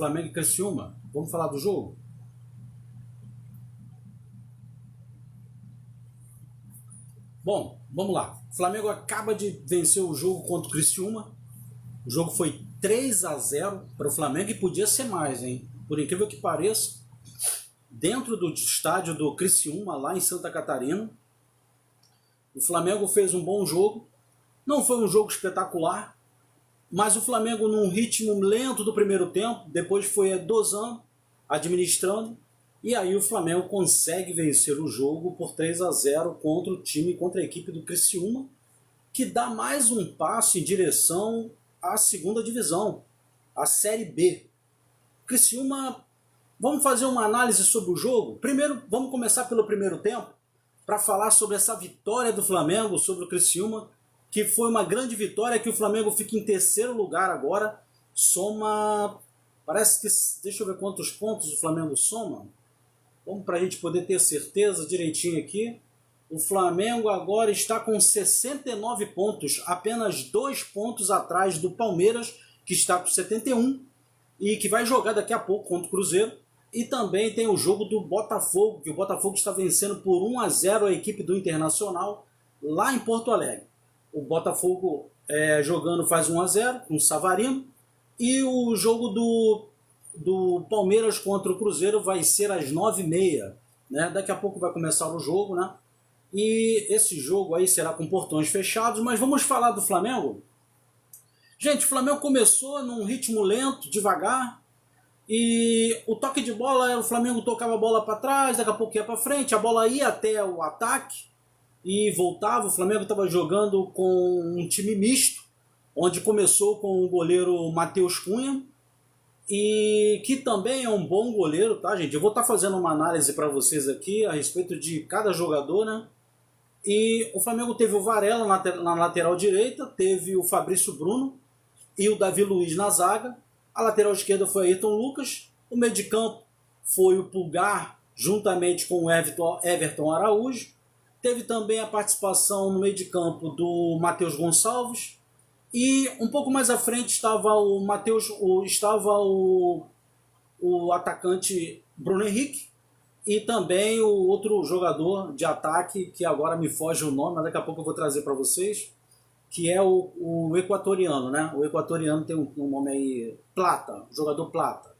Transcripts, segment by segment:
Flamengo e Criciúma. Vamos falar do jogo? Bom, vamos lá. O Flamengo acaba de vencer o jogo contra o Criciúma. O jogo foi 3-0 para o Flamengo e podia ser mais, hein? Por incrível que pareça, dentro do estádio do Criciúma, lá em Santa Catarina, o Flamengo fez um bom jogo. Não foi um jogo espetacular, mas o Flamengo num ritmo lento do primeiro tempo, depois foi dosando, administrando, e aí o Flamengo consegue vencer o jogo por 3-0 contra a equipe do Criciúma, que dá mais um passo em direção à segunda divisão, a Série B. Criciúma, vamos fazer uma análise sobre o jogo? Primeiro, vamos começar pelo primeiro tempo, para falar sobre essa vitória do Flamengo sobre o Criciúma, que foi uma grande vitória, que o Flamengo fica em terceiro lugar agora, soma, parece que, deixa eu ver quantos pontos o Flamengo soma, vamos para a gente poder ter certeza direitinho aqui. O Flamengo agora está com 69 pontos, apenas 2 pontos atrás do Palmeiras, que está com 71, e que vai jogar daqui a pouco contra o Cruzeiro. E também tem o jogo do Botafogo, que o Botafogo está vencendo por 1-0 a equipe do Internacional, lá em Porto Alegre. O Botafogo jogando faz 1-0 com o Savarino, e o jogo do Palmeiras contra o Cruzeiro vai ser às 9h30, né? Daqui a pouco vai começar o jogo, né? E esse jogo aí será com portões fechados, mas vamos falar do Flamengo? Gente, o Flamengo começou num ritmo lento, devagar, e o toque de bola, o Flamengo tocava a bola para trás, daqui a pouco ia para frente, a bola ia até o ataque e voltava. O Flamengo estava jogando com um time misto, onde começou com o goleiro Matheus Cunha, e que também é um bom goleiro, tá, gente? Eu vou estar fazendo uma análise para vocês aqui a respeito de cada jogador, né? E o Flamengo teve o Varela na lateral direita, teve o Fabrício Bruno e o Davi Luiz na zaga. A lateral esquerda foi Ayrton Lucas, o meio de campo foi o Pulgar, juntamente com o Everton Araújo. Teve também a participação no meio de campo do Matheus Gonçalves. E um pouco mais à frente estava o atacante Bruno Henrique e também o outro jogador de ataque, que agora me foge o nome, mas daqui a pouco eu vou trazer para vocês, que é o equatoriano, né? O equatoriano tem um nome aí, Plata, jogador Plata.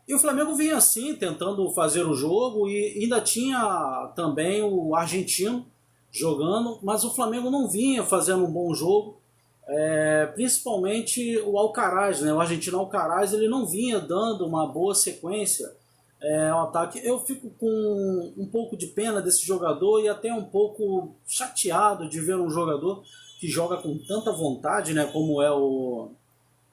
E o Flamengo vinha assim, tentando fazer o jogo, e ainda tinha também o argentino jogando, mas o Flamengo não vinha fazendo um bom jogo. Principalmente o Alcaraz, né? O argentino Alcaraz, ele não vinha dando uma boa sequência ao ataque. Eu fico com um pouco de pena desse jogador e até um pouco chateado de ver um jogador que joga com tanta vontade, né? Como é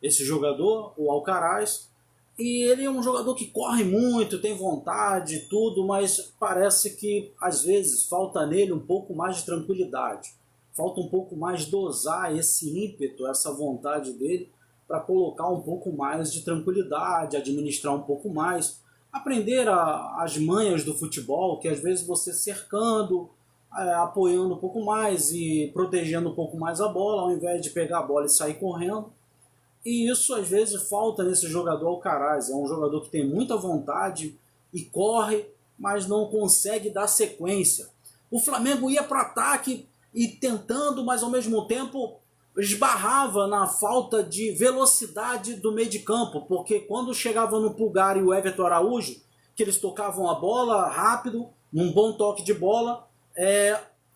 esse jogador, o Alcaraz. E ele é um jogador que corre muito, tem vontade, tudo, mas parece que às vezes falta nele um pouco mais de tranquilidade. Falta um pouco mais dosar esse ímpeto, essa vontade dele, para colocar um pouco mais de tranquilidade, administrar um pouco mais, aprender as manhas do futebol, que às vezes você cercando, apoiando um pouco mais e protegendo um pouco mais a bola, ao invés de pegar a bola e sair correndo. E isso às vezes falta nesse jogador Alcaraz. É um jogador que tem muita vontade e corre, mas não consegue dar sequência. O Flamengo ia para o ataque e tentando, mas ao mesmo tempo esbarrava na falta de velocidade do meio de campo, porque quando chegava no Pulgar e o Everton Araújo, que eles tocavam a bola rápido, num bom toque de bola,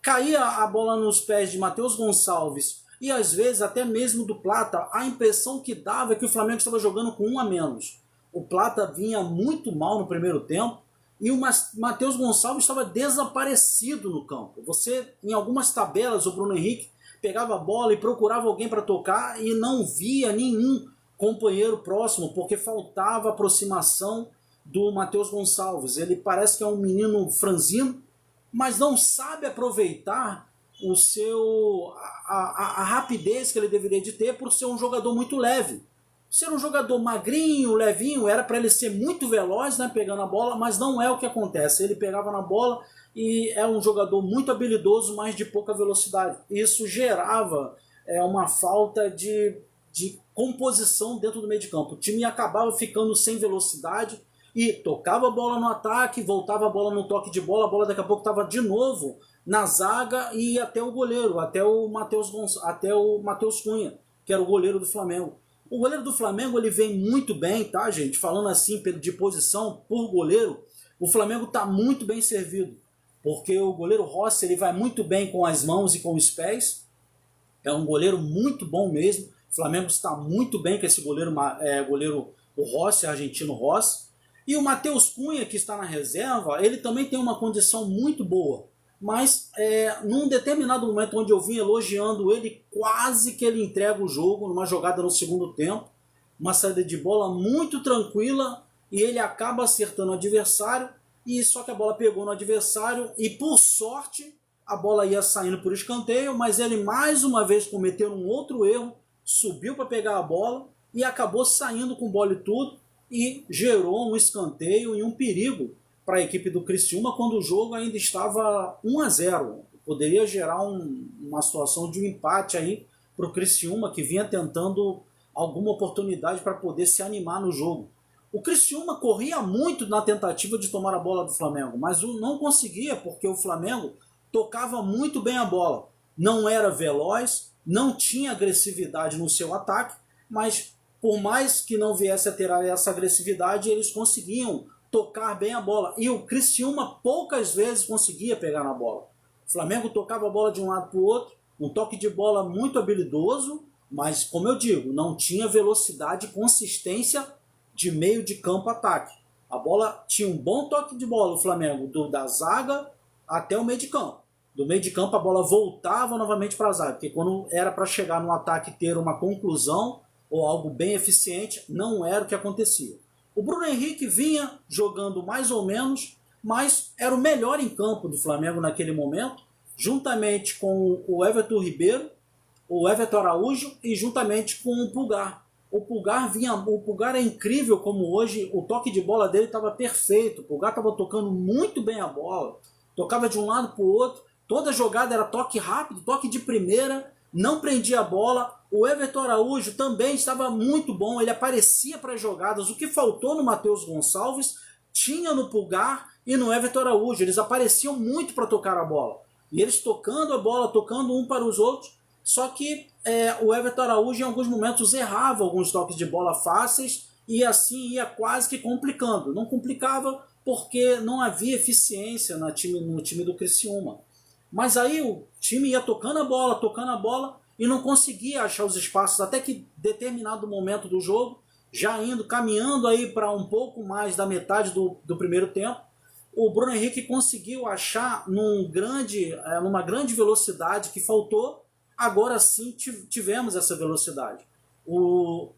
caía a bola nos pés de Matheus Gonçalves e às vezes até mesmo do Plata. A impressão que dava é que o Flamengo estava jogando com um a menos. O Plata vinha muito mal no primeiro tempo, e o Matheus Gonçalves estava desaparecido no campo. Você, em algumas tabelas, o Bruno Henrique pegava a bola e procurava alguém para tocar e não via nenhum companheiro próximo, porque faltava aproximação do Matheus Gonçalves. Ele parece que é um menino franzino, mas não sabe aproveitar a rapidez que ele deveria de ter por ser um jogador muito leve. Ser um jogador magrinho, levinho, era para ele ser muito veloz, né, pegando a bola, mas não é o que acontece. Ele pegava na bola e é um jogador muito habilidoso, mas de pouca velocidade. Isso gerava uma falta de de composição dentro do meio de campo. O time acabava ficando sem velocidade e tocava a bola no ataque, voltava a bola no toque de bola, a bola daqui a pouco estava de novo na zaga e ia até o goleiro, até o Matheus Cunha, que era o goleiro do Flamengo. O goleiro do Flamengo ele vem muito bem, tá, gente? Falando assim de posição por goleiro, o Flamengo está muito bem servido, porque o goleiro Rossi ele vai muito bem com as mãos e com os pés. É um goleiro muito bom mesmo. O Flamengo está muito bem com esse goleiro, o Rossi, argentino Rossi. E o Matheus Cunha, que está na reserva, ele também tem uma condição muito boa. Mas num determinado momento onde eu vim elogiando ele, quase que ele entrega o jogo numa jogada no segundo tempo. Uma saída de bola muito tranquila e ele acaba acertando o adversário. E só que a bola pegou no adversário e por sorte a bola ia saindo por escanteio, mas ele mais uma vez cometeu um outro erro, subiu para pegar a bola e acabou saindo com bola e tudo e gerou um escanteio e um perigo para a equipe do Criciúma quando o jogo ainda estava 1-0. Poderia gerar uma situação de um empate aí para o Criciúma, que vinha tentando alguma oportunidade para poder se animar no jogo. O Criciúma corria muito na tentativa de tomar a bola do Flamengo, mas não conseguia porque o Flamengo tocava muito bem a bola. Não era veloz, não tinha agressividade no seu ataque, mas por mais que não viesse a ter essa agressividade, eles conseguiam tocar bem a bola. E o Criciúma poucas vezes conseguia pegar na bola. O Flamengo tocava a bola de um lado para o outro, um toque de bola muito habilidoso, mas, como eu digo, não tinha velocidade e consistência de meio de campo ataque. A bola tinha um bom toque de bola, o Flamengo, da zaga até o meio de campo. Do meio de campo a bola voltava novamente para a zaga, porque quando era para chegar no ataque e ter uma conclusão ou algo bem eficiente, não era o que acontecia. O Bruno Henrique vinha jogando mais ou menos, mas era o melhor em campo do Flamengo naquele momento, juntamente com o Everton Ribeiro, o Everton Araújo e juntamente com o Pulgar. O Pulgar é incrível como hoje, o toque de bola dele estava perfeito, o Pulgar estava tocando muito bem a bola, tocava de um lado para o outro, toda jogada era toque rápido, toque de primeira, não prendia a bola. O Everton Araújo também estava muito bom, ele aparecia para as jogadas. O que faltou no Matheus Gonçalves tinha no Pulgar e no Everton Araújo. Eles apareciam muito para tocar a bola. E eles tocando a bola, tocando um para os outros. Só que o Everton Araújo em alguns momentos errava alguns toques de bola fáceis e assim ia quase que complicando. Não complicava porque não havia eficiência no time do Criciúma. Mas aí o time ia tocando a bola e não conseguia achar os espaços, até que determinado momento do jogo, já caminhando aí para um pouco mais da metade do primeiro tempo, o Bruno Henrique conseguiu achar numa grande velocidade que faltou. Agora sim tivemos essa velocidade. O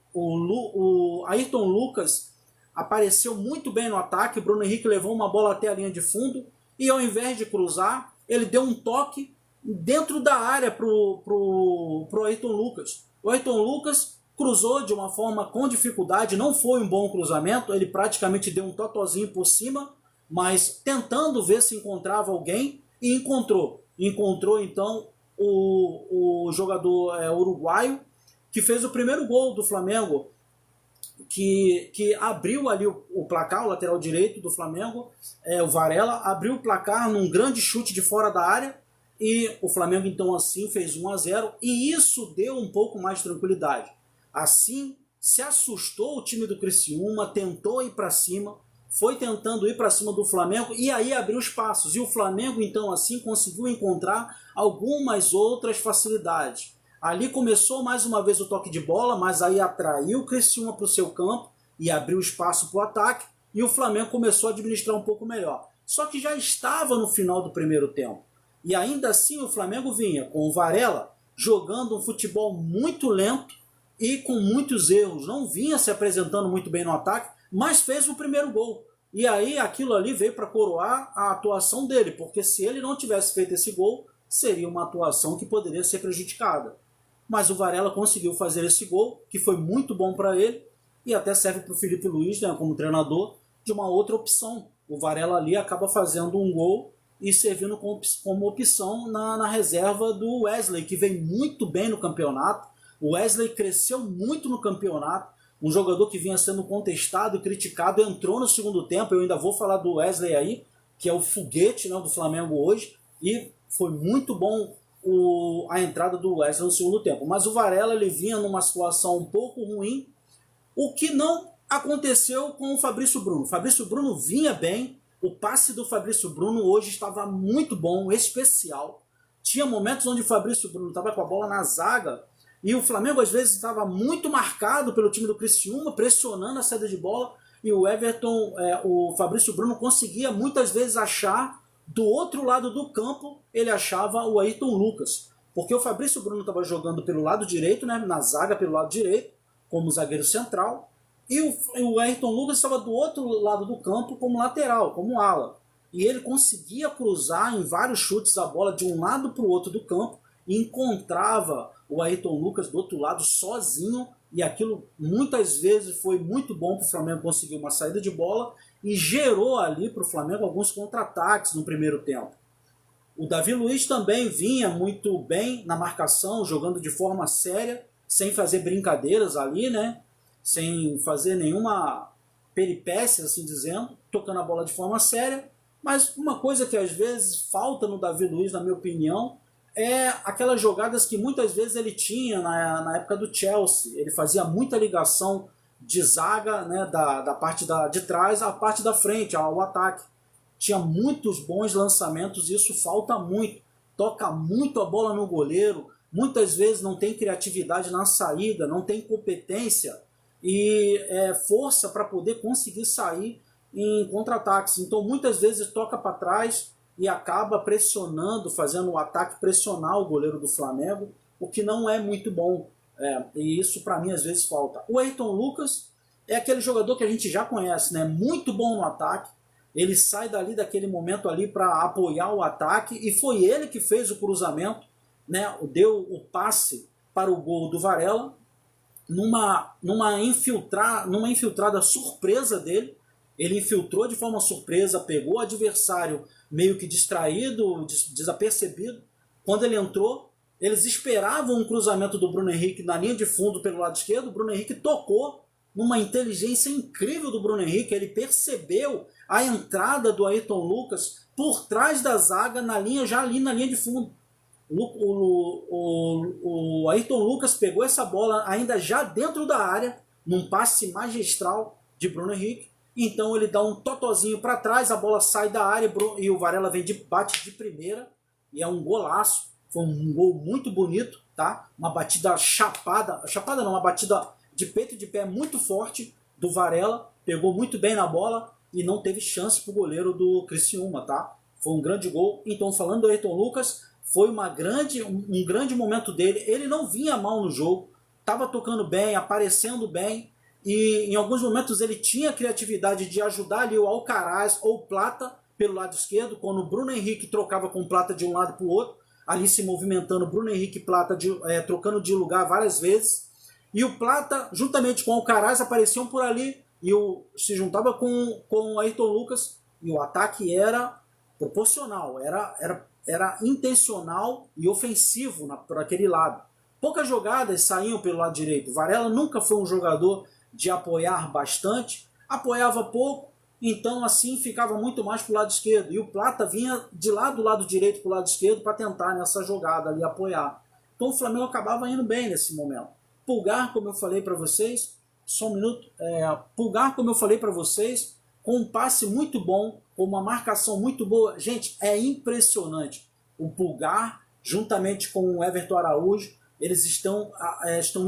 Ayrton Lucas apareceu muito bem no ataque, o Bruno Henrique levou uma bola até a linha de fundo e ao invés de cruzar, ele deu um toque dentro da área pro Ayrton Lucas. O Ayrton Lucas cruzou de uma forma com dificuldade, não foi um bom cruzamento, ele praticamente deu um totozinho por cima, mas tentando ver se encontrava alguém e encontrou. Encontrou então o jogador uruguaio que fez o primeiro gol do Flamengo, que abriu ali o placar, o lateral direito do Flamengo, o Varela, abriu o placar num grande chute de fora da área e o Flamengo então assim fez 1-0 e isso deu um pouco mais de tranquilidade. Assim se assustou o time do Criciúma, tentou ir para cima, foi tentando ir para cima do Flamengo e aí abriu espaços. E o Flamengo então assim conseguiu encontrar algumas outras facilidades. Ali começou mais uma vez o toque de bola, mas aí atraiu o Criciúma para o seu campo e abriu espaço para o ataque e o Flamengo começou a administrar um pouco melhor. Só que já estava no final do primeiro tempo. E ainda assim o Flamengo vinha com o Varela jogando um futebol muito lento e com muitos erros. Não vinha se apresentando muito bem no ataque, mas fez o primeiro gol. E aí aquilo ali veio para coroar a atuação dele, porque se ele não tivesse feito esse gol, seria uma atuação que poderia ser prejudicada. Mas o Varela conseguiu fazer esse gol, que foi muito bom para ele, e até serve para o Felipe Luiz, né, como treinador, de uma outra opção. O Varela ali acaba fazendo um gol e servindo como opção na reserva do Wesley, que vem muito bem no campeonato. O Wesley cresceu muito no campeonato, um jogador que vinha sendo contestado e criticado, entrou no segundo tempo, eu ainda vou falar do Wesley aí, que é o foguete, né, do Flamengo hoje, e foi muito bom a entrada do Wesley no segundo tempo. Mas o Varela ele vinha numa situação um pouco ruim, o que não aconteceu com o Fabrício Bruno. O Fabrício Bruno vinha bem, o passe do Fabrício Bruno hoje estava muito bom, especial. Tinha momentos onde o Fabrício Bruno estava com a bola na zaga e o Flamengo às vezes estava muito marcado pelo time do Criciúma, pressionando a saída de bola, e o Everton, o Fabrício Bruno conseguia muitas vezes achar do outro lado do campo, ele achava o Ayrton Lucas, porque o Fabrício Bruno estava jogando pelo lado direito, né, na zaga pelo lado direito, como zagueiro central, e o Ayrton Lucas estava do outro lado do campo como lateral, como ala. E ele conseguia cruzar em vários chutes a bola de um lado para o outro do campo e encontrava o Ayrton Lucas do outro lado sozinho, e aquilo muitas vezes foi muito bom para o Flamengo conseguir uma saída de bola e gerou ali para o Flamengo alguns contra-ataques no primeiro tempo. O Davi Luiz também vinha muito bem na marcação, jogando de forma séria, sem fazer brincadeiras ali, né? Sem fazer nenhuma peripécia, assim dizendo, tocando a bola de forma séria. Mas uma coisa que às vezes falta no Davi Luiz, na minha opinião, é aquelas jogadas que muitas vezes ele tinha na época do Chelsea. Ele fazia muita ligação de zaga, né, da parte de trás à parte da frente, ao ataque. Tinha muitos bons lançamentos e isso falta muito. Toca muito a bola no goleiro, muitas vezes não tem criatividade na saída, não tem competência e força para poder conseguir sair em contra-ataques. Então muitas vezes toca para trás e acaba pressionando, fazendo o ataque pressionar o goleiro do Flamengo, o que não é muito bom. E isso para mim às vezes falta. O Ayrton Lucas é aquele jogador que a gente já conhece, né? Muito bom no ataque. Ele sai dali daquele momento ali para apoiar o ataque e foi ele que fez o cruzamento, né? Deu o passe para o gol do Varela numa infiltrada surpresa dele. Ele infiltrou de forma surpresa, pegou o adversário meio que distraído, desapercebido. Quando ele entrou, eles esperavam um cruzamento do Bruno Henrique na linha de fundo pelo lado esquerdo. O Bruno Henrique tocou numa inteligência incrível do Bruno Henrique. Ele percebeu a entrada do Ayrton Lucas por trás da zaga, já ali na linha de fundo. O Ayrton Lucas pegou essa bola ainda já dentro da área, num passe magistral de Bruno Henrique. Então ele dá um totozinho para trás, a bola sai da área e o Varela bate de primeira e é um golaço. Foi um gol muito bonito, tá? Uma batida chapada não, uma batida de peito e de pé muito forte do Varela, pegou muito bem na bola e não teve chance para o goleiro do Criciúma, tá? Foi um grande gol. Então, falando do Ayrton Lucas, foi um grande momento dele. Ele não vinha mal no jogo, estava tocando bem, aparecendo bem, e em alguns momentos ele tinha a criatividade de ajudar ali o Alcaraz ou o Plata pelo lado esquerdo, quando o Bruno Henrique trocava com o Plata de um lado para o outro, ali se movimentando, Bruno Henrique e Plata trocando de lugar várias vezes, e o Plata, juntamente com o Alcaraz, apareciam por ali e se juntava com o Ayrton Lucas, e o ataque era proporcional, era intencional e ofensivo por aquele lado. Poucas jogadas saíam pelo lado direito. Varela nunca foi um jogador de apoiar bastante, apoiava pouco, então assim ficava muito mais para o lado esquerdo. E o Plata vinha de lá do lado direito para o lado esquerdo para tentar nessa jogada ali apoiar. Então o Flamengo acabava indo bem nesse momento. Pulgar, como eu falei para vocês, só um minuto, Pulgar, como eu falei para vocês, com um passe muito bom, com uma marcação muito boa. Gente, é impressionante. O Pulgar, juntamente com o Everton Araújo, eles estão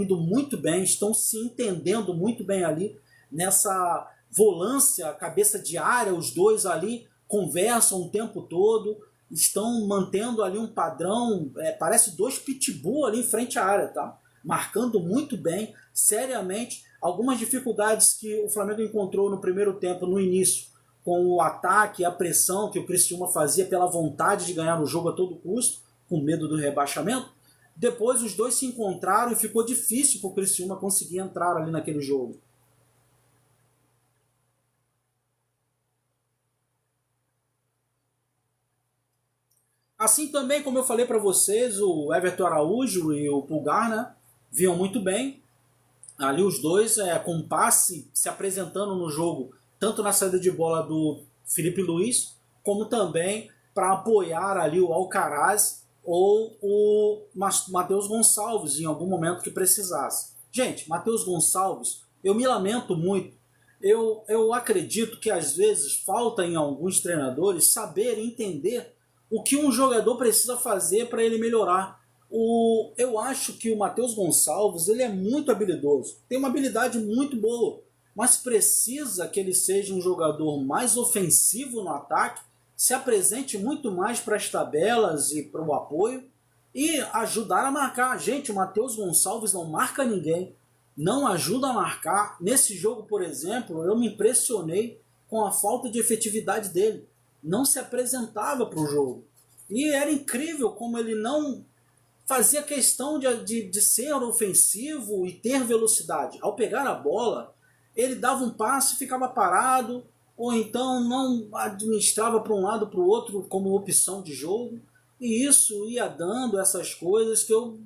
indo muito bem, estão se entendendo muito bem ali nessa volância, cabeça de área, os dois ali conversam o tempo todo, estão mantendo ali um padrão, parece dois pitbull ali em frente à área, tá? Marcando muito bem, seriamente. Algumas dificuldades que o Flamengo encontrou no primeiro tempo, no início, com o ataque e a pressão que o Criciúma fazia pela vontade de ganhar o jogo a todo custo, com medo do rebaixamento. Depois os dois se encontraram e ficou difícil para o Criciúma conseguir entrar ali naquele jogo. Assim também, como eu falei para vocês, o Everton Araújo e o Pulgar, né? vinham muito bem. Ali os dois com passe se apresentando no jogo, tanto na saída de bola do Felipe Luiz, como também para apoiar ali o Alcaraz ou o Matheus Gonçalves em algum momento que precisasse. Gente, Matheus Gonçalves, eu me lamento muito. Eu acredito que às vezes falta em alguns treinadores saber entender o que um jogador precisa fazer para ele melhorar. Eu acho que o Matheus Gonçalves ele é muito habilidoso, tem uma habilidade muito boa, mas precisa que ele seja um jogador mais ofensivo no ataque, se apresente muito mais para as tabelas e para o apoio e ajudar a marcar. Gente, o Matheus Gonçalves não marca ninguém, não ajuda a marcar. Nesse jogo, por exemplo, eu me impressionei com a falta de efetividade dele. Não se apresentava para o jogo. E era incrível como ele não fazia questão de ser ofensivo e ter velocidade. Ao pegar a bola, ele dava um passe e ficava parado, ou então não administrava para um lado para o outro como opção de jogo. E isso ia dando essas coisas que eu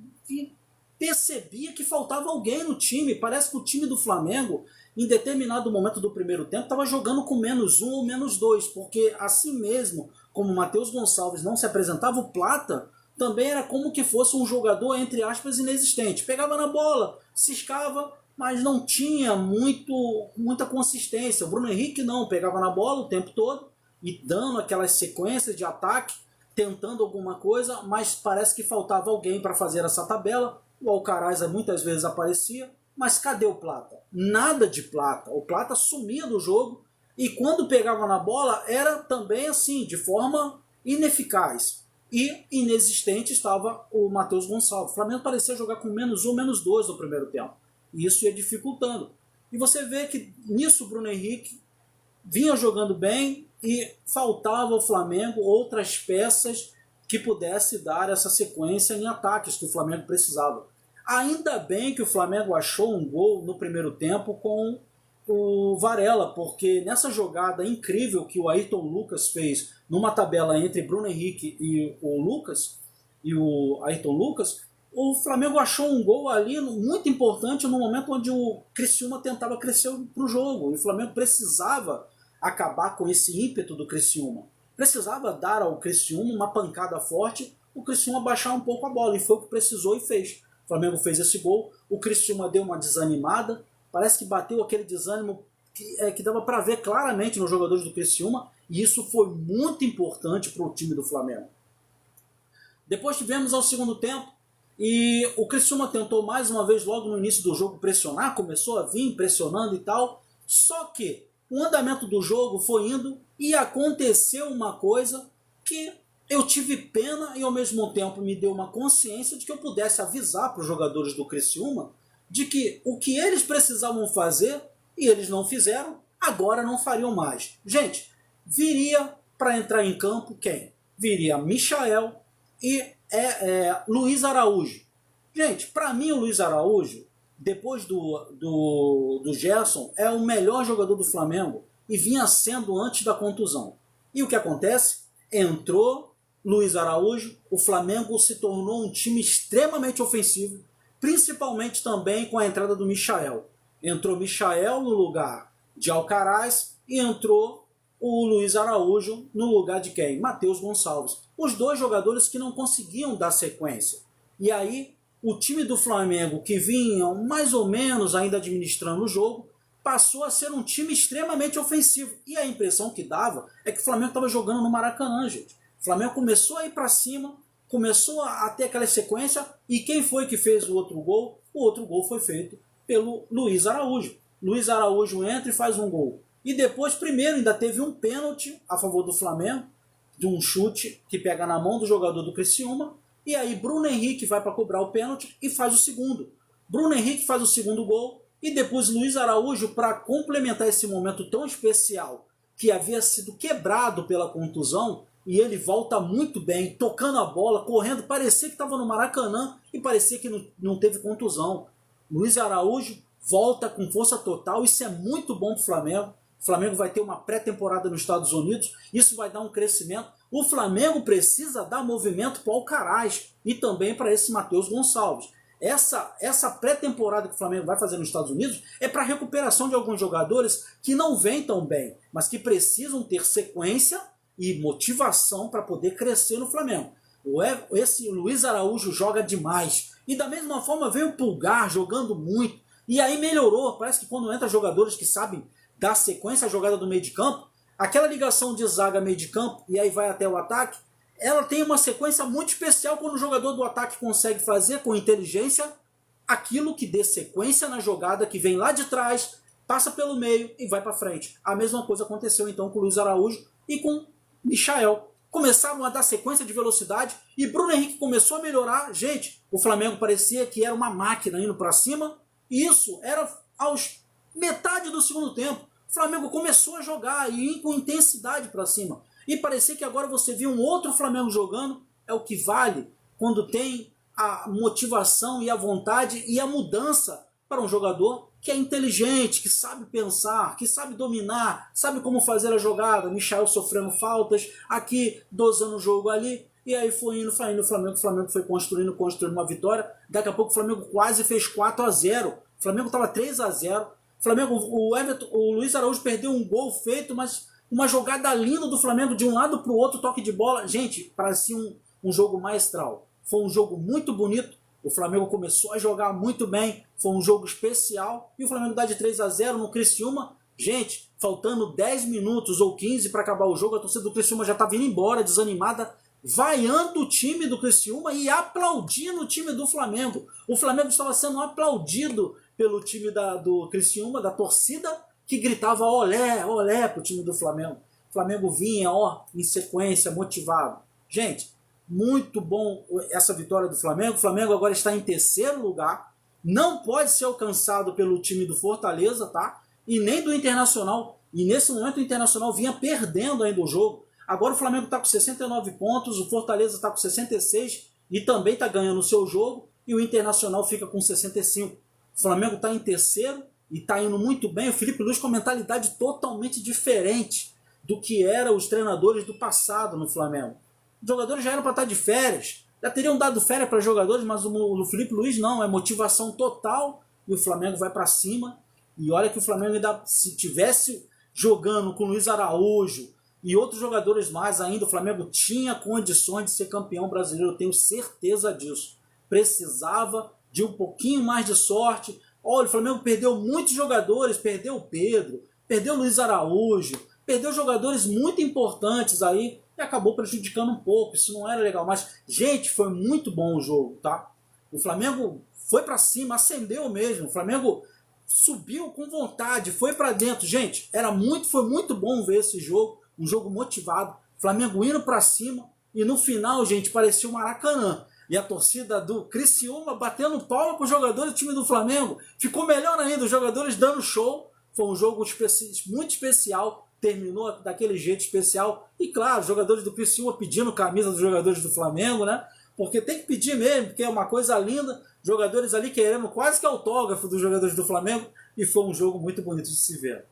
percebia que faltava alguém no time. Parece que o time do Flamengo, em determinado momento do primeiro tempo, estava jogando com -1 ou -2, porque assim mesmo, como o Matheus Gonçalves não se apresentava, o Plata também era como que fosse um jogador, entre aspas, inexistente. Pegava na bola, ciscava, mas não tinha muita consistência. O Bruno Henrique não, pegava na bola o tempo todo e dando aquelas sequências de ataque, tentando alguma coisa, mas parece que faltava alguém para fazer essa tabela. O Alcaraz muitas vezes aparecia, mas cadê o Plata? Nada de Plata. O Plata sumia do jogo e quando pegava na bola era também assim, de forma ineficaz. E inexistente estava o Matheus Gonçalves. O Flamengo parecia jogar com -1, -2 no primeiro tempo. E isso ia dificultando. E você vê que nisso o Bruno Henrique vinha jogando bem e faltava ao Flamengo outras peças que pudesse dar essa sequência em ataques que o Flamengo precisava. Ainda bem que o Flamengo achou um gol no primeiro tempo com o Varela, porque nessa jogada incrível que o Ayrton Lucas fez numa tabela entre Bruno Henrique e o Ayrton Lucas, o Flamengo achou um gol ali muito importante no momento onde o Criciúma tentava crescer para o jogo. E o Flamengo precisava acabar com esse ímpeto do Criciúma. Precisava dar ao Criciúma uma pancada forte, o Criciúma baixar um pouco a bola, e foi o que precisou e fez. O Flamengo fez esse gol, o Criciúma deu uma desanimada, parece que bateu aquele desânimo que dava para ver claramente nos jogadores do Criciúma, e isso foi muito importante para o time do Flamengo. Depois tivemos ao segundo tempo, e o Criciúma tentou mais uma vez logo no início do jogo pressionar, começou a vir pressionando e tal, só que o andamento do jogo foi indo e aconteceu uma coisa que eu tive pena e ao mesmo tempo me deu uma consciência de que eu pudesse avisar para os jogadores do Criciúma de que o que eles precisavam fazer e eles não fizeram, agora não fariam mais. Gente, viria para entrar em campo quem? Viria Michael e Luiz Araújo. Gente, para mim o Luiz Araújo, depois do Gerson, é o melhor jogador do Flamengo e vinha sendo antes da contusão. E o que acontece? Entrou Luiz Araújo, o Flamengo se tornou um time extremamente ofensivo, principalmente também com a entrada do Michael. Entrou Michael no lugar de Alcaraz e entrou o Luiz Araújo no lugar de quem? Matheus Gonçalves. Os dois jogadores que não conseguiam dar sequência. E aí o time do Flamengo, que vinha mais ou menos ainda administrando o jogo, passou a ser um time extremamente ofensivo. E a impressão que dava é que o Flamengo estava jogando no Maracanã, gente. O Flamengo começou a ir para cima, começou a ter aquela sequência, e quem foi que fez o outro gol? O outro gol foi feito pelo Luiz Araújo. Luiz Araújo entra e faz um gol. E depois, primeiro, ainda teve um pênalti a favor do Flamengo, de um chute que pega na mão do jogador do Criciúma, e aí Bruno Henrique vai para cobrar o pênalti e faz o segundo. Bruno Henrique faz o segundo gol, e depois Luiz Araújo, para complementar esse momento tão especial, que havia sido quebrado pela contusão, e ele volta muito bem, tocando a bola, correndo, parecia que estava no Maracanã e parecia que não teve contusão. Luiz Araújo volta com força total, isso é muito bom para o Flamengo. O Flamengo vai ter uma pré-temporada nos Estados Unidos, isso vai dar um crescimento. O Flamengo precisa dar movimento para o Alcaraz e também para esse Matheus Gonçalves. Essa pré-temporada que o Flamengo vai fazer nos Estados Unidos é para recuperação de alguns jogadores que não vêm tão bem, mas que precisam ter sequência e motivação para poder crescer no Flamengo. Esse Luiz Araújo joga demais. E da mesma forma veio o Pulgar jogando muito. E aí melhorou. Parece que quando entra jogadores que sabem dar sequência à jogada do meio de campo, aquela ligação de zaga meio de campo e aí vai até o ataque, ela tem uma sequência muito especial quando o jogador do ataque consegue fazer com inteligência aquilo que dê sequência na jogada que vem lá de trás, passa pelo meio e vai para frente. A mesma coisa aconteceu então com o Luiz Araújo e com Michael. Começaram a dar sequência de velocidade e Bruno Henrique começou a melhorar. Gente, o Flamengo parecia que era uma máquina indo para cima e isso era aos metade do segundo tempo. O Flamengo começou a jogar e ir com intensidade para cima. E parecia que agora você viu um outro Flamengo jogando, é o que vale quando tem a motivação e a vontade e a mudança para um jogador que é inteligente, que sabe pensar, que sabe dominar, sabe como fazer a jogada. Michael sofrendo faltas, aqui dosando o jogo ali, e aí foi indo o Flamengo foi construindo uma vitória. Daqui a pouco o Flamengo quase fez 4-0, o Flamengo estava 3-0, o Luiz Araújo perdeu um gol feito, mas uma jogada linda do Flamengo de um lado para o outro, toque de bola. Gente, parecia um jogo maestral. Foi um jogo muito bonito. O Flamengo começou a jogar muito bem. Foi um jogo especial. E o Flamengo dá de 3-0 no Criciúma. Gente, faltando 10 minutos ou 15 para acabar o jogo, a torcida do Criciúma já estava indo embora, desanimada, vaiando o time do Criciúma e aplaudindo o time do Flamengo. O Flamengo estava sendo aplaudido pelo time do Criciúma, da torcida, que gritava olé, olé pro time do Flamengo. O Flamengo vinha, em sequência, motivado. Gente, muito bom essa vitória do Flamengo. O Flamengo agora está em terceiro lugar. Não pode ser alcançado pelo time do Fortaleza, tá? E nem do Internacional. E nesse momento o Internacional vinha perdendo ainda o jogo. Agora o Flamengo está com 69 pontos, o Fortaleza está com 66 e também está ganhando o seu jogo. E o Internacional fica com 65. O Flamengo está em terceiro e está indo muito bem. O Felipe Luiz com uma mentalidade totalmente diferente do que eram os treinadores do passado no Flamengo. Os jogadores já eram para estar de férias, já teriam dado férias para jogadores, mas o Felipe Luiz não, é motivação total e o Flamengo vai para cima. E olha que o Flamengo ainda, se tivesse jogando com o Luiz Araújo e outros jogadores mais ainda, o Flamengo tinha condições de ser campeão brasileiro, eu tenho certeza disso. Precisava de um pouquinho mais de sorte. Olha, o Flamengo perdeu muitos jogadores, perdeu o Pedro, perdeu o Luiz Araújo, perdeu jogadores muito importantes aí e acabou prejudicando um pouco, isso não era legal. Mas, gente, foi muito bom o jogo, tá? O Flamengo foi para cima, acendeu mesmo, o Flamengo subiu com vontade, foi para dentro. Gente, foi muito bom ver esse jogo, um jogo motivado, o Flamengo indo para cima e no final, gente, parecia o Maracanã. E a torcida do Criciúma batendo palma para os jogadores do time do Flamengo. Ficou melhor ainda, os jogadores dando show. Foi um jogo muito especial, terminou daquele jeito especial. E claro, os jogadores do Criciúma pedindo camisa dos jogadores do Flamengo, né? Porque tem que pedir mesmo, porque é uma coisa linda. Jogadores ali querendo quase que autógrafo dos jogadores do Flamengo. E foi um jogo muito bonito de se ver.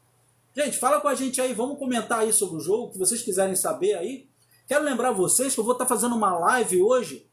Gente, fala com a gente aí, vamos comentar aí sobre o jogo, o que vocês quiserem saber aí. Quero lembrar vocês que eu vou estar fazendo uma live hoje.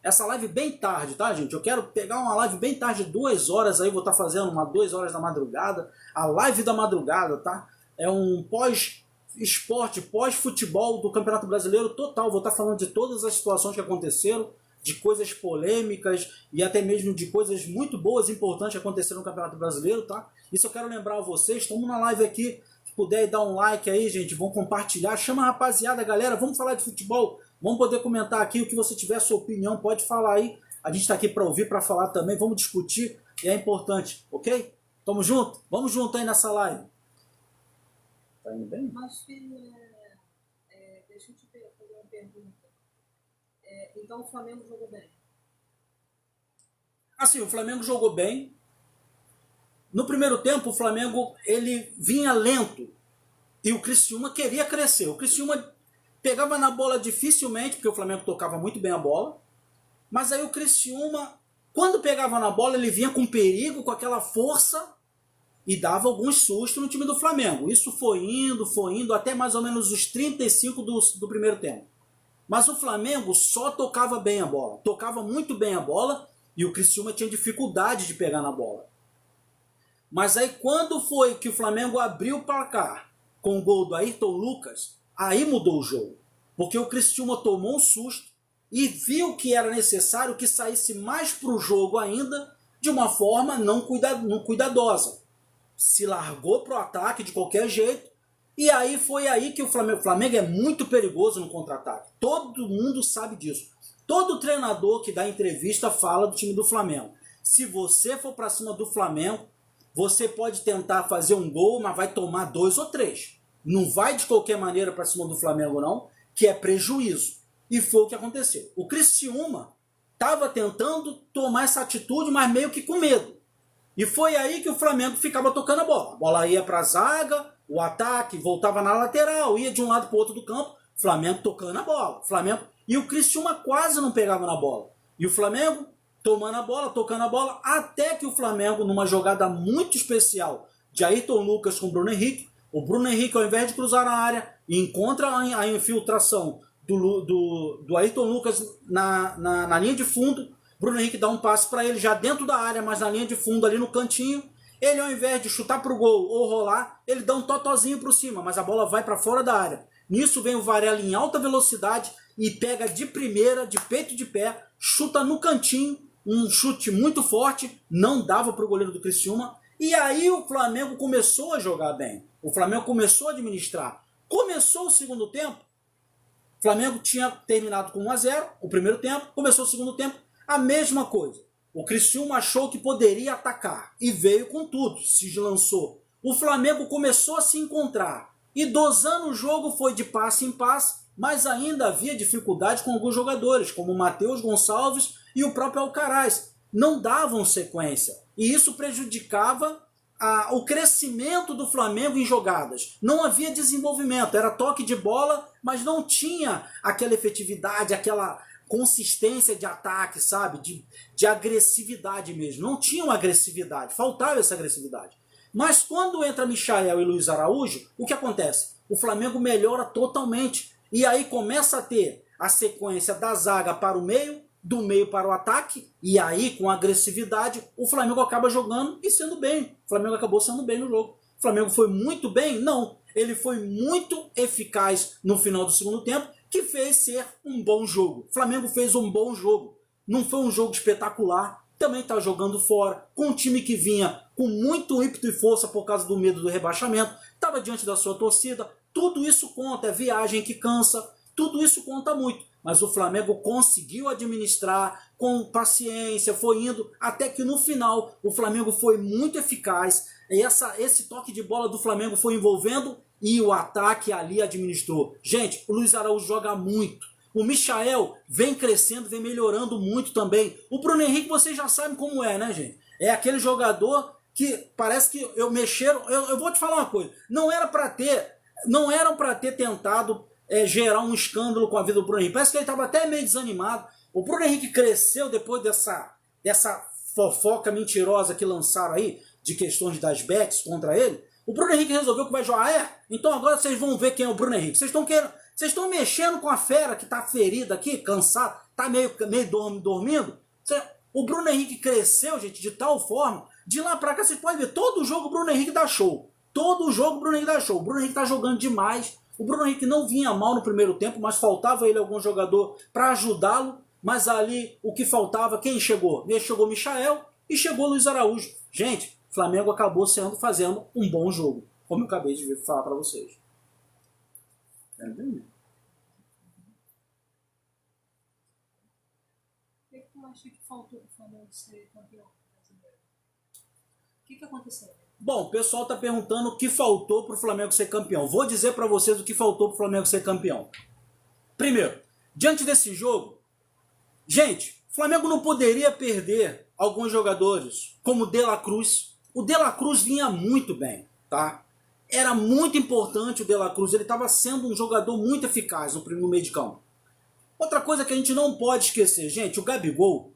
Essa live bem tarde, tá, gente? Eu quero pegar uma live bem tarde, 2 horas aí, vou estar fazendo 2 horas da madrugada. A live da madrugada, tá? É um pós-esporte, pós-futebol do Campeonato Brasileiro total. Vou estar falando de todas as situações que aconteceram, de coisas polêmicas e até mesmo de coisas muito boas e importantes que aconteceram no Campeonato Brasileiro, tá? Isso eu quero lembrar a vocês. Estamos na live aqui. Se puder dar um like aí, gente, vão compartilhar. Chama a rapaziada, galera, vamos falar de futebol. Vamos poder comentar aqui o que você tiver, a sua opinião, pode falar aí. A gente está aqui para ouvir, para falar também, vamos discutir e é importante, ok? Tamo junto? Vamos junto aí nessa live. Tá indo bem? Mas, deixa eu te fazer uma pergunta. Então o Flamengo jogou bem? Assim, o Flamengo jogou bem. No primeiro tempo, o Flamengo ele vinha lento e o Criciúma queria crescer. O Criciúma pegava na bola dificilmente, porque o Flamengo tocava muito bem a bola. Mas aí o Criciúma, quando pegava na bola, ele vinha com perigo, com aquela força e dava alguns sustos no time do Flamengo. Isso foi indo, até mais ou menos os 35 do primeiro tempo. Mas o Flamengo só tocava bem a bola, tocava muito bem a bola E o Criciúma tinha dificuldade de pegar na bola. Mas aí quando foi que o Flamengo abriu o placar com o gol do Ayrton Lucas, aí mudou o jogo. Porque o Criciúma tomou um susto e viu que era necessário que saísse mais para o jogo ainda de uma forma não cuidadosa. Se largou para o ataque de qualquer jeito. E aí foi aí que o Flamengo é muito perigoso no contra-ataque. Todo mundo sabe disso. Todo treinador que dá entrevista fala do time do Flamengo. Se você for para cima do Flamengo, você pode tentar fazer um gol, mas vai tomar 2 ou 3. Não vai de qualquer maneira para cima do Flamengo não, que é prejuízo. E foi o que aconteceu. O Criciúma estava tentando tomar essa atitude, mas meio que com medo. E foi aí que o Flamengo ficava tocando a bola. A bola ia para a zaga, o ataque voltava na lateral, ia de um lado para o outro do campo, Flamengo tocando a bola. E o Criciúma quase não pegava na bola. E o Flamengo tomando a bola, tocando a bola, até que o Flamengo, numa jogada muito especial de Ayrton Lucas com o Bruno Henrique, ao invés de cruzar na área, encontra a infiltração do Ayrton Lucas na linha de fundo. Bruno Henrique dá um passe para ele já dentro da área, mas na linha de fundo ali no cantinho. Ele, ao invés de chutar para o gol ou rolar, ele dá um totozinho para cima, mas a bola vai para fora da área. Nisso vem o Varela em alta velocidade e pega de primeira, de peito de pé, chuta no cantinho, um chute muito forte, não dava para o goleiro do Criciúma. E aí o Flamengo começou a jogar bem. O Flamengo começou a administrar. Começou o segundo tempo, o Flamengo tinha terminado com 1-0 o primeiro tempo, começou o segundo tempo, a mesma coisa. O Criciúma achou que poderia atacar e veio com tudo, se lançou. O Flamengo começou a se encontrar e dosando o jogo foi de passe em passe, mas ainda havia dificuldade com alguns jogadores, como o Matheus Gonçalves e o próprio Alcaraz. Não davam sequência e isso prejudicava o crescimento do Flamengo em jogadas. Não havia desenvolvimento, era toque de bola, mas não tinha aquela efetividade, aquela consistência de ataque, sabe? De agressividade mesmo. Não tinha uma agressividade, faltava essa agressividade. Mas quando entra Michael e Luiz Araújo, o que acontece? O Flamengo melhora totalmente. E aí começa a ter a sequência da zaga para o meio, do meio para o ataque, e aí com agressividade o Flamengo acaba jogando e sendo bem. O Flamengo acabou sendo bem no jogo. O Flamengo foi muito bem? Não. Ele foi muito eficaz no final do segundo tempo, que fez ser um bom jogo. O Flamengo fez um bom jogo. Não foi um jogo espetacular. Também está jogando fora, com um time que vinha com muito ímpeto e força por causa do medo do rebaixamento. Estava diante da sua torcida. Tudo isso conta. É viagem que cansa. Tudo isso conta muito. Mas o Flamengo conseguiu administrar com paciência, foi indo, até que no final o Flamengo foi muito eficaz. E esse toque de bola do Flamengo foi envolvendo e o ataque ali administrou. Gente, o Luiz Araújo joga muito. O Michael vem crescendo, vem melhorando muito também. O Bruno Henrique, vocês já sabem como é, né, gente? É aquele jogador que parece que eu vou te falar uma coisa. Não eram para ter tentado gerar um escândalo com a vida do Bruno Henrique. Parece que ele estava até meio desanimado. O Bruno Henrique cresceu depois dessa fofoca mentirosa que lançaram aí, de questões das bets contra ele. O Bruno Henrique resolveu que vai jogar. Então agora vocês vão ver quem é o Bruno Henrique. Vocês estão mexendo com a fera que está ferida aqui, cansado, está meio dormindo. O Bruno Henrique cresceu, gente, de tal forma. De lá para cá vocês podem ver, todo jogo o Bruno Henrique dá show. Todo jogo o Bruno Henrique dá show. O Bruno Henrique está jogando demais. O Bruno Henrique não vinha mal no primeiro tempo, mas faltava ele algum jogador para ajudá-lo. Mas ali o que faltava, quem chegou? Chegou o Michael e chegou o Luiz Araújo. Gente, o Flamengo acabou fazendo um bom jogo, como eu acabei de falar para vocês. O que tu acha que faltou para o Flamengo ser campeão brasileiro? O que aconteceu? Bom, o pessoal está perguntando o que faltou para o Flamengo ser campeão. Vou dizer para vocês o que faltou para o Flamengo ser campeão. Primeiro, diante desse jogo, gente, o Flamengo não poderia perder alguns jogadores, como o De La Cruz. O De La Cruz vinha muito bem, tá? Era muito importante o De La Cruz, ele estava sendo um jogador muito eficaz no meio de campo. Outra coisa que a gente não pode esquecer, gente, o Gabigol,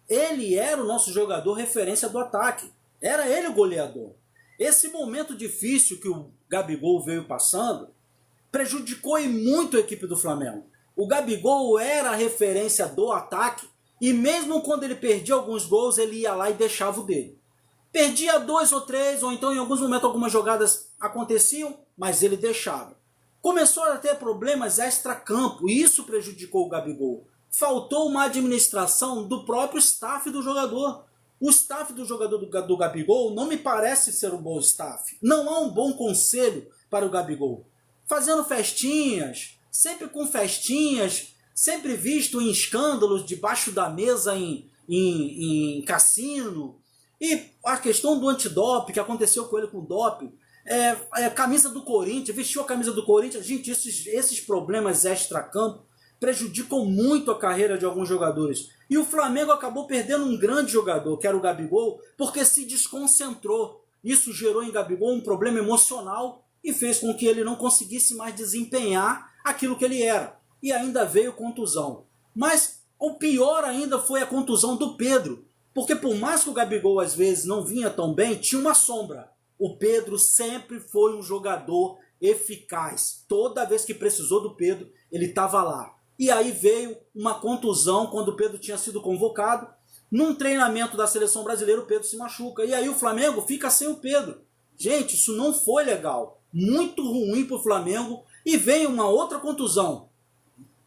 ele era o nosso jogador referência do ataque. Era ele o goleador. Esse momento difícil que o Gabigol veio passando prejudicou muito a equipe do Flamengo. O Gabigol era a referência do ataque E mesmo quando ele perdia alguns gols, ele ia lá e deixava o dele. Perdia 2 ou 3, ou então em alguns momentos algumas jogadas aconteciam, mas ele deixava. Começou a ter problemas extra-campo e isso prejudicou o Gabigol. Faltou uma administração do próprio staff do jogador. O staff do jogador do Gabigol não me parece ser um bom staff. Não há um bom conselho para o Gabigol. Fazendo festinhas, sempre com festinhas, sempre visto em escândalos debaixo da mesa em cassino. E a questão do antidoping, que aconteceu com ele com o doping, camisa do Corinthians, vestiu a camisa do Corinthians. Gente, esses problemas extra-campo prejudicam muito a carreira de alguns jogadores. E o Flamengo acabou perdendo um grande jogador, que era o Gabigol, porque se desconcentrou. Isso gerou em Gabigol um problema emocional e fez com que ele não conseguisse mais desempenhar aquilo que ele era. E ainda veio contusão. Mas o pior ainda foi a contusão do Pedro. Porque por mais que o Gabigol às vezes não vinha tão bem, tinha uma sombra. O Pedro sempre foi um jogador eficaz. Toda vez que precisou do Pedro, ele estava lá. E aí veio uma contusão quando o Pedro tinha sido convocado. Num treinamento da seleção brasileira, o Pedro se machuca. E aí o Flamengo fica sem o Pedro. Gente, isso não foi legal. Muito ruim para o Flamengo. E veio uma outra contusão.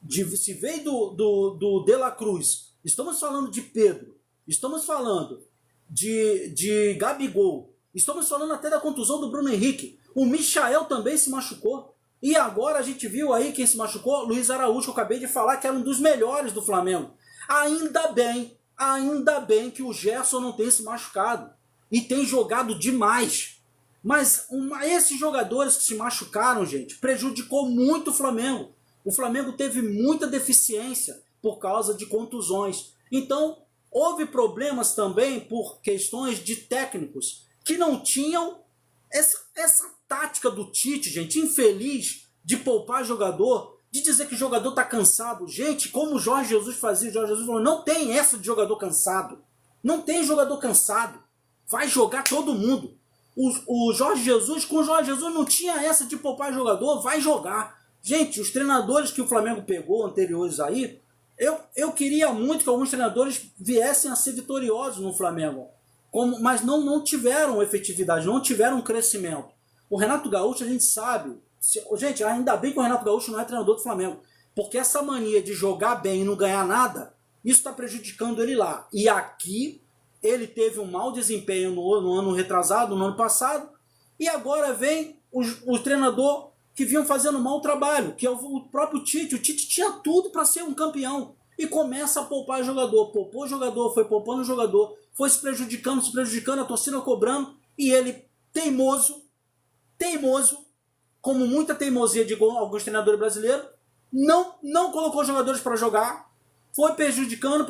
Se veio do De La Cruz. Estamos falando de Pedro. Estamos falando de Gabigol. Estamos falando até da contusão do Bruno Henrique. O Michael também se machucou. E agora a gente viu aí quem se machucou, Luiz Araújo, que eu acabei de falar que era um dos melhores do Flamengo. Ainda bem que o Gerson não tem se machucado. E tem jogado demais. Mas esses jogadores que se machucaram, gente, prejudicou muito o Flamengo. O Flamengo teve muita deficiência por causa de contusões. Então, houve problemas também por questões de técnicos que não tinham essa tática do Tite, gente, infeliz, de poupar jogador, de dizer que o jogador está cansado. Gente, como o Jorge Jesus fazia, o Jorge Jesus falou, não tem essa de jogador cansado. Não tem jogador cansado. Vai jogar todo mundo. O Jorge Jesus, com o Jorge Jesus não tinha essa de poupar jogador, vai jogar. Gente, os treinadores que o Flamengo pegou anteriores aí, eu queria muito que alguns treinadores viessem a ser vitoriosos no Flamengo, mas não tiveram efetividade, não tiveram crescimento. O Renato Gaúcho, a gente sabe, gente, ainda bem que o Renato Gaúcho não é treinador do Flamengo, porque essa mania de jogar bem e não ganhar nada, isso está prejudicando ele lá. E aqui, ele teve um mau desempenho no ano retrasado, no ano passado, e agora vem o treinador que vinham fazendo um mau trabalho, que é o próprio Tite. O Tite tinha tudo para ser um campeão. E começa a poupar jogador. Poupou jogador, foi poupando o jogador, foi se prejudicando, a torcida cobrando, e ele, teimoso, como muita teimosia de alguns treinadores brasileiros, não colocou jogadores para jogar, foi prejudicando,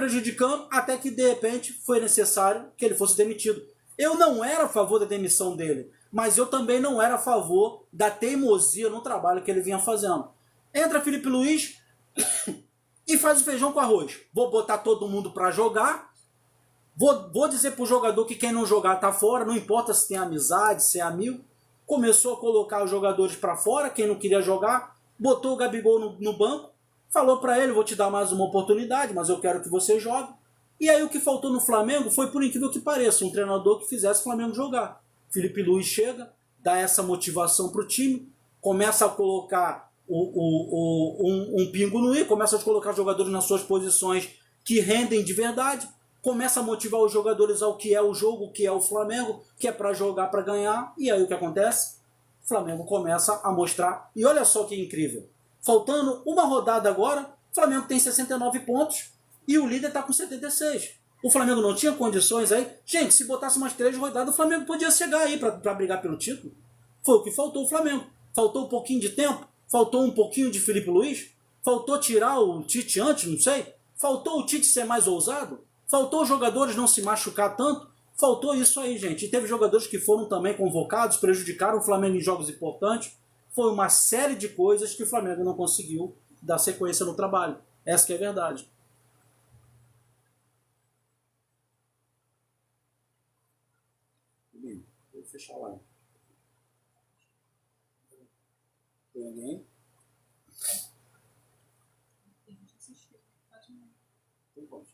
até que de repente foi necessário que ele fosse demitido. Eu não era a favor da demissão dele, mas eu também não era a favor da teimosia no trabalho que ele vinha fazendo. Entra Felipe Luiz e faz o feijão com arroz. Vou botar todo mundo para jogar, vou dizer pro jogador que quem não jogar tá fora, não importa se tem amizade, se é amigo. Começou a colocar os jogadores para fora, quem não queria jogar, botou o Gabigol no banco, falou para ele, vou te dar mais uma oportunidade, mas eu quero que você jogue. E aí o que faltou no Flamengo foi, por incrível que pareça, um treinador que fizesse o Flamengo jogar. Felipe Luiz chega, dá essa motivação para o time, começa a colocar um pingo no i, começa a colocar jogadores nas suas posições que rendem de verdade, começa a motivar os jogadores ao que é o jogo, que é o Flamengo, que é para jogar, para ganhar. E aí o que acontece? O Flamengo começa a mostrar. E olha só que incrível. Faltando uma rodada agora, o Flamengo tem 69 pontos e o líder está com 76. O Flamengo não tinha condições aí. Gente, se botasse umas 3 rodadas, o Flamengo podia chegar aí para brigar pelo título. Foi o que faltou o Flamengo. Faltou um pouquinho de tempo, faltou um pouquinho de Felipe Luiz, faltou tirar o Tite antes, não sei. Faltou o Tite ser mais ousado. Faltou os jogadores não se machucar tanto. Faltou isso aí, gente. E teve jogadores que foram também convocados, prejudicaram o Flamengo em jogos importantes. Foi uma série de coisas que o Flamengo não conseguiu dar sequência no trabalho. Essa que é a verdade. Vou fechar lá. Tem alguém? Tem como.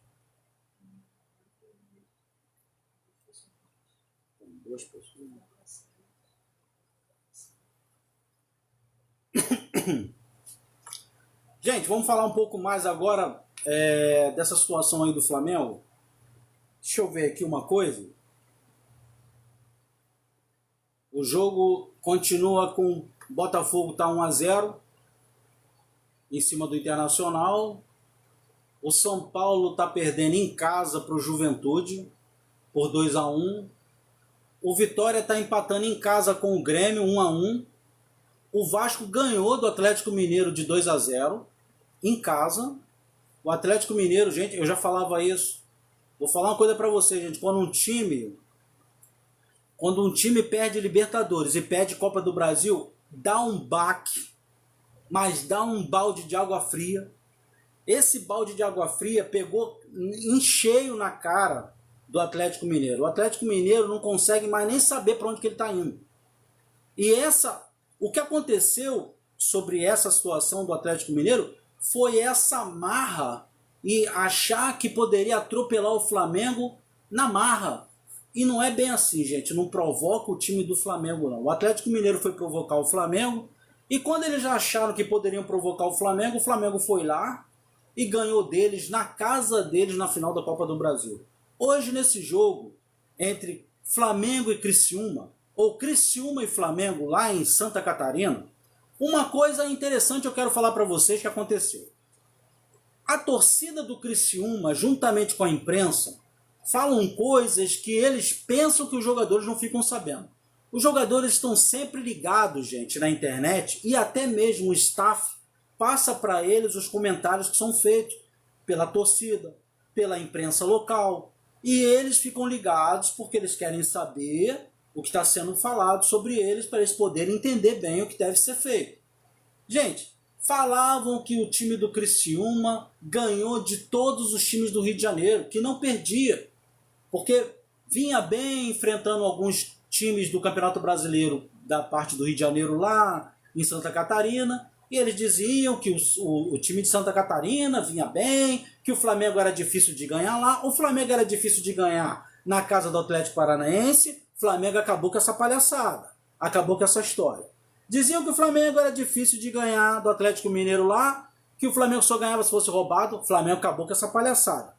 duas pessoas. Gente, vamos falar um pouco mais agora dessa situação aí do Flamengo. Deixa eu ver aqui uma coisa. O jogo continua com Botafogo tá 1-0 em cima do Internacional. O São Paulo tá perdendo em casa para o Juventude por 2-1. O Vitória tá empatando em casa com o Grêmio 1-1. O Vasco ganhou do Atlético Mineiro de 2-0 em casa. O Atlético Mineiro, gente, eu já falava isso. Vou falar uma coisa para vocês, gente. Quando um time perde Libertadores e perde Copa do Brasil, dá um baque, mas dá um balde de água fria. Esse balde de água fria pegou em cheio na cara do Atlético Mineiro. O Atlético Mineiro não consegue mais nem saber para onde que ele está indo. E o que aconteceu sobre essa situação do Atlético Mineiro foi essa marra e achar que poderia atropelar o Flamengo na marra. E não é bem assim, gente. Não provoca o time do Flamengo, não. O Atlético Mineiro foi provocar o Flamengo. E quando eles já acharam que poderiam provocar o Flamengo foi lá e ganhou deles na casa deles na final da Copa do Brasil. Hoje, nesse jogo entre Flamengo e Criciúma, ou Criciúma e Flamengo lá em Santa Catarina, uma coisa interessante eu quero falar para vocês que aconteceu. A torcida do Criciúma, juntamente com a imprensa, falam coisas que eles pensam que os jogadores não ficam sabendo. Os jogadores estão sempre ligados, gente, na internet, e até mesmo o staff passa para eles os comentários que são feitos pela torcida, pela imprensa local, e eles ficam ligados porque eles querem saber o que está sendo falado sobre eles para eles poderem entender bem o que deve ser feito. Gente, falavam que o time do Criciúma ganhou de todos os times do Rio de Janeiro, que não perdia, porque vinha bem enfrentando alguns times do Campeonato Brasileiro da parte do Rio de Janeiro lá em Santa Catarina, e eles diziam que o time de Santa Catarina vinha bem, que o Flamengo era difícil de ganhar lá, o Flamengo era difícil de ganhar na casa do Atlético Paranaense, o Flamengo acabou com essa palhaçada, acabou com essa história. Diziam que o Flamengo era difícil de ganhar do Atlético Mineiro lá, que o Flamengo só ganhava se fosse roubado, o Flamengo acabou com essa palhaçada.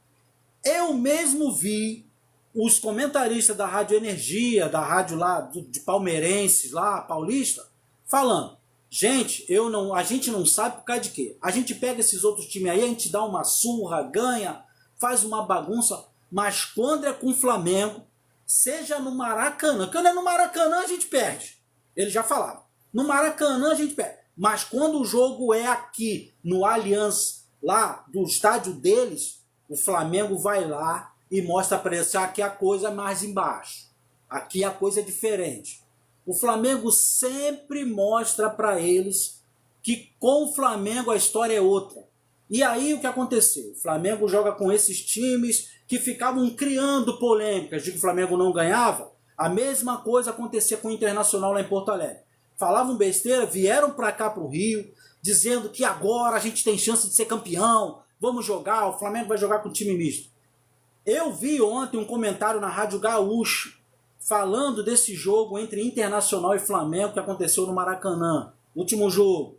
Eu mesmo vi os comentaristas da Rádio Energia, da rádio lá de palmeirenses lá, paulista, falando, gente, a gente não sabe por causa de quê. A gente pega esses outros times aí, a gente dá uma surra, ganha, faz uma bagunça, mas quando é com o Flamengo, seja no Maracanã, quando é no Maracanã a gente perde. Eles já falaram, no Maracanã a gente perde. Mas quando o jogo é aqui, no Allianz, lá do estádio deles, o Flamengo vai lá e mostra para eles que aqui a coisa é mais embaixo. Aqui a coisa é diferente. O Flamengo sempre mostra para eles que com o Flamengo a história é outra. E aí o que aconteceu? O Flamengo joga com esses times que ficavam criando polêmicas de que o Flamengo não ganhava. A mesma coisa acontecia com o Internacional lá em Porto Alegre. Falavam besteira, vieram para cá para o Rio, dizendo que agora a gente tem chance de ser campeão, vamos jogar, o Flamengo vai jogar com time misto. Eu vi ontem um comentário na Rádio Gaúcha falando desse jogo entre Internacional e Flamengo que aconteceu no Maracanã, último jogo.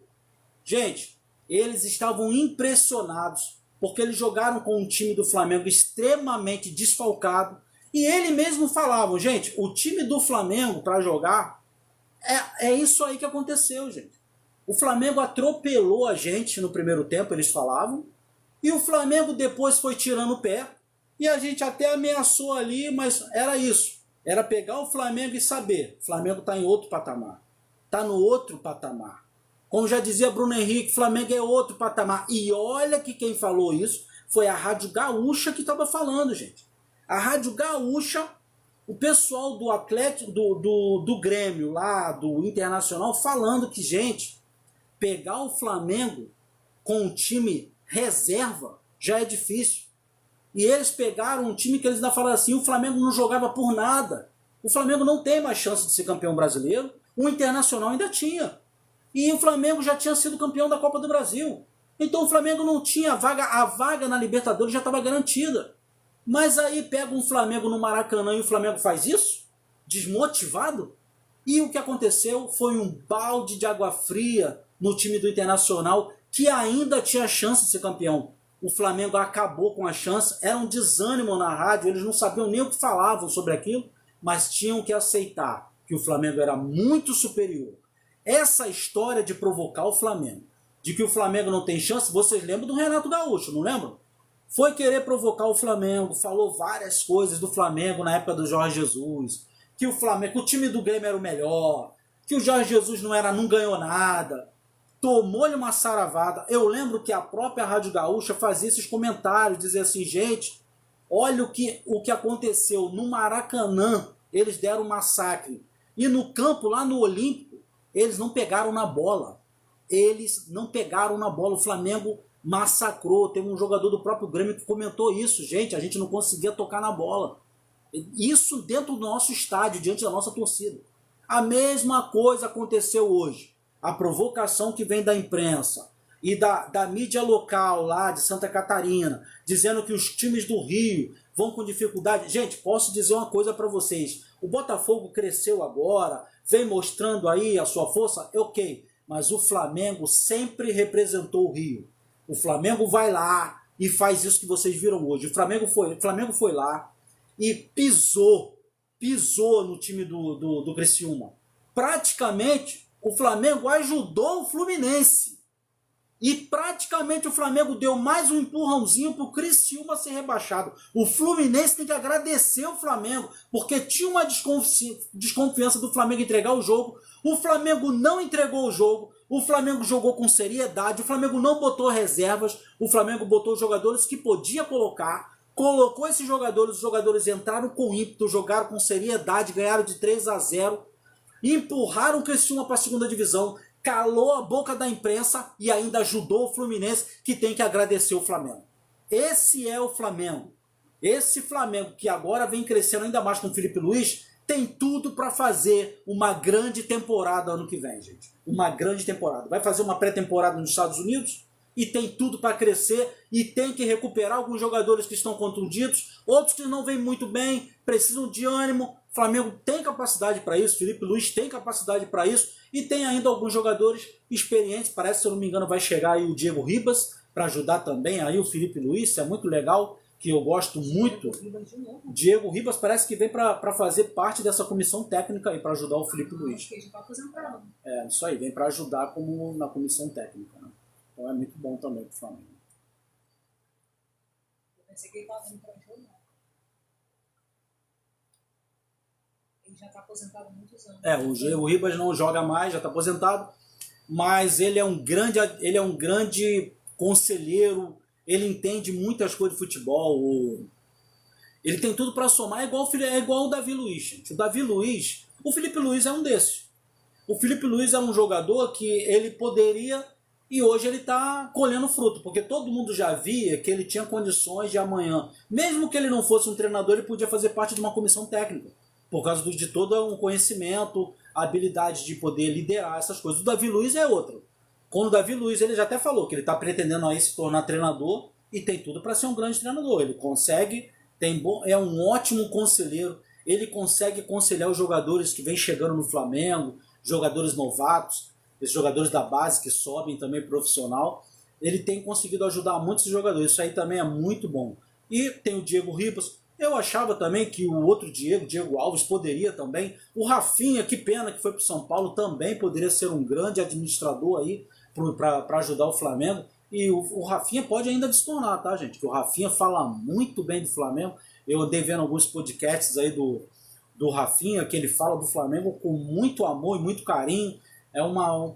Gente, eles estavam impressionados porque eles jogaram com um time do Flamengo extremamente desfalcado e ele mesmo falavam, gente, o time do Flamengo para jogar é isso aí que aconteceu, gente. O Flamengo atropelou a gente no primeiro tempo, eles falavam, e o Flamengo depois foi tirando o pé. E a gente até ameaçou ali, mas era isso. Era pegar o Flamengo e saber. O Flamengo está em outro patamar. Está no outro patamar. Como já dizia Bruno Henrique, o Flamengo é outro patamar. E olha que quem falou isso foi a Rádio Gaúcha que estava falando, gente. A Rádio Gaúcha, o pessoal do Atlético, do Grêmio lá, do Internacional, falando que, gente, pegar o Flamengo com um time reserva já é difícil. E eles pegaram um time que eles ainda falaram assim, o Flamengo não jogava por nada. O Flamengo não tem mais chance de ser campeão brasileiro. O Internacional ainda tinha. E o Flamengo já tinha sido campeão da Copa do Brasil. Então o Flamengo não tinha vaga. A vaga na Libertadores já estava garantida. Mas aí pega um Flamengo no Maracanã e o Flamengo faz isso? desmotivado. E o que aconteceu foi um balde de água fria no time do Internacional, que ainda tinha chance de ser campeão. O Flamengo acabou com a chance, era um desânimo na rádio, eles não sabiam nem o que falavam sobre aquilo, mas tinham que aceitar que o Flamengo era muito superior. Essa história de provocar o Flamengo, de que o Flamengo não tem chance, vocês lembram do Renato Gaúcho, não lembram? Foi querer provocar o Flamengo, falou várias coisas do Flamengo na época do Jorge Jesus, que o Flamengo, o time do Grêmio era o melhor, que o Jorge Jesus não ganhou nada, tomou-lhe uma saravada. Eu lembro que a própria Rádio Gaúcha fazia esses comentários, dizia assim, gente, olha o que aconteceu no Maracanã, eles deram um massacre, e no campo, lá no Olímpico, eles não pegaram na bola, o Flamengo massacrou. Teve um jogador do próprio Grêmio que comentou isso, gente, a gente não conseguia tocar na bola. Isso dentro do nosso estádio, diante da nossa torcida. A mesma coisa aconteceu hoje. A provocação que vem da imprensa e da mídia local lá de Santa Catarina, dizendo que os times do Rio vão com dificuldade. Gente, posso dizer uma coisa para vocês. O Botafogo cresceu agora, vem mostrando aí a sua força, ok. Mas o Flamengo sempre representou o Rio. O Flamengo vai lá e faz isso que vocês viram hoje. O Flamengo foi lá e pisou no time do Criciúma. Praticamente, o Flamengo ajudou o Fluminense. E praticamente o Flamengo deu mais um empurrãozinho para o Criciúma ser rebaixado. O Fluminense tem que agradecer o Flamengo, porque tinha uma desconfiança do Flamengo entregar o jogo. O Flamengo não entregou o jogo. O Flamengo jogou com seriedade. O Flamengo não botou reservas. O Flamengo botou os jogadores que podia colocar. Colocou esses jogadores, os jogadores entraram com ímpeto, jogaram com seriedade, ganharam de 3-0, empurraram o Criciúma para a segunda divisão, calou a boca da imprensa e ainda ajudou o Fluminense, que tem que agradecer o Flamengo. Esse é o Flamengo. Esse Flamengo que agora vem crescendo ainda mais com o Felipe Luiz, tem tudo para fazer uma grande temporada ano que vem, gente. Uma grande temporada. Vai fazer uma pré-temporada nos Estados Unidos e tem tudo para crescer e tem que recuperar alguns jogadores que estão contundidos, outros que não vêm muito bem, precisam de ânimo. O Flamengo tem capacidade para isso, Felipe Luiz tem capacidade para isso e tem ainda alguns jogadores experientes. Parece, se eu não me engano, vai chegar aí o Diego Ribas para ajudar também aí o Felipe Luiz, isso é muito legal, que eu gosto muito. Diego Ribas parece que vem para fazer parte dessa comissão técnica e para ajudar o Felipe Luiz. É, isso aí, vem para ajudar como na comissão técnica, né? Então é muito bom também para o Flamengo. Eu pensei que ele estava vindo para jogo, não. Ele já está aposentado há muitos anos. O Ribas não joga mais, já está aposentado, mas ele é um grande conselheiro, ele entende muitas coisas de futebol, ele tem tudo para somar, é igual o Davi Luiz, gente. O Davi Luiz, o Felipe Luiz é um desses. O Felipe Luiz é um jogador que ele poderia, e hoje ele está colhendo fruto, porque todo mundo já via que ele tinha condições de amanhã, mesmo que ele não fosse um treinador, ele podia fazer parte de uma comissão técnica, por causa de todo um conhecimento, a habilidade de poder liderar essas coisas. O Davi Luiz é outro. Quando o Davi Luiz, ele já até falou que ele está pretendendo aí se tornar treinador e tem tudo para ser um grande treinador. Ele consegue, é um ótimo conselheiro, ele consegue aconselhar os jogadores que vêm chegando no Flamengo, jogadores novatos, esses jogadores da base que sobem também profissional. Ele tem conseguido ajudar muitos jogadores, isso aí também é muito bom. E tem o Diego Ribas. Eu achava também que o outro Diego Alves, poderia também. O Rafinha, que pena que foi para o São Paulo, também poderia ser um grande administrador aí para ajudar o Flamengo. E o Rafinha pode ainda se tornar, tá, gente? Que o Rafinha fala muito bem do Flamengo. Eu andei vendo alguns podcasts aí do Rafinha, que ele fala do Flamengo com muito amor e muito carinho.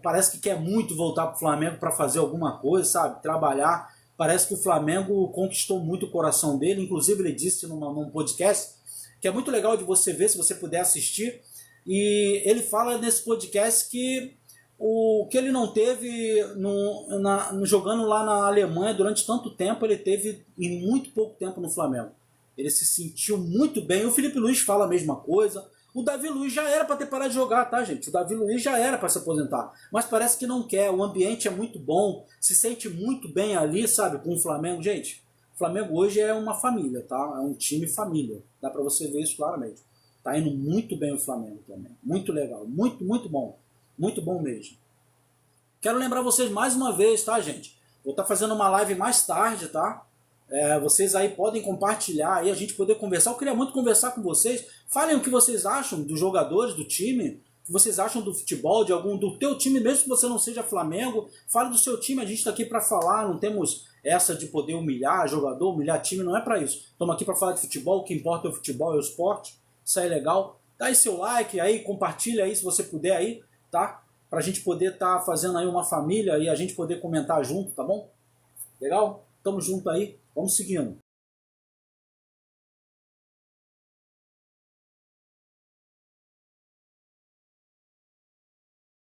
Parece que quer muito voltar para o Flamengo para fazer alguma coisa, sabe? Trabalhar. Parece que o Flamengo conquistou muito o coração dele. Inclusive ele disse num podcast que é muito legal de você ver, se você puder assistir. E ele fala nesse podcast que o que ele não teve jogando lá na Alemanha durante tanto tempo, ele teve em muito pouco tempo no Flamengo. Ele se sentiu muito bem. O Felipe Luiz fala a mesma coisa. O Davi Luiz já era para ter parado de jogar, tá, gente? O Davi Luiz já era para se aposentar. Mas parece que não quer. O ambiente é muito bom. Se sente muito bem ali, sabe? Com o Flamengo. Gente, o Flamengo hoje é uma família, tá? É um time família. Dá para você ver isso claramente. Tá indo muito bem o Flamengo também. Muito legal. Muito, muito bom. Muito bom mesmo. Quero lembrar vocês mais uma vez, tá, gente? Vou estar fazendo uma live mais tarde, tá? Vocês aí podem compartilhar aí, a gente poder conversar. Eu queria muito conversar com vocês. Falem o que vocês acham dos jogadores, do time, o que vocês acham do futebol, de algum do teu time, mesmo que você não seja Flamengo. Fale do seu time, a gente está aqui para falar, não temos essa de poder humilhar jogador, humilhar time, não é para isso. Estamos aqui para falar de futebol, o que importa é o futebol, é o esporte. Isso aí é legal. Dá aí seu like aí, compartilha aí se você puder aí, tá? Pra gente poder estar fazendo aí uma família e a gente poder comentar junto, tá bom? Legal? Tamo junto aí, vamos seguindo.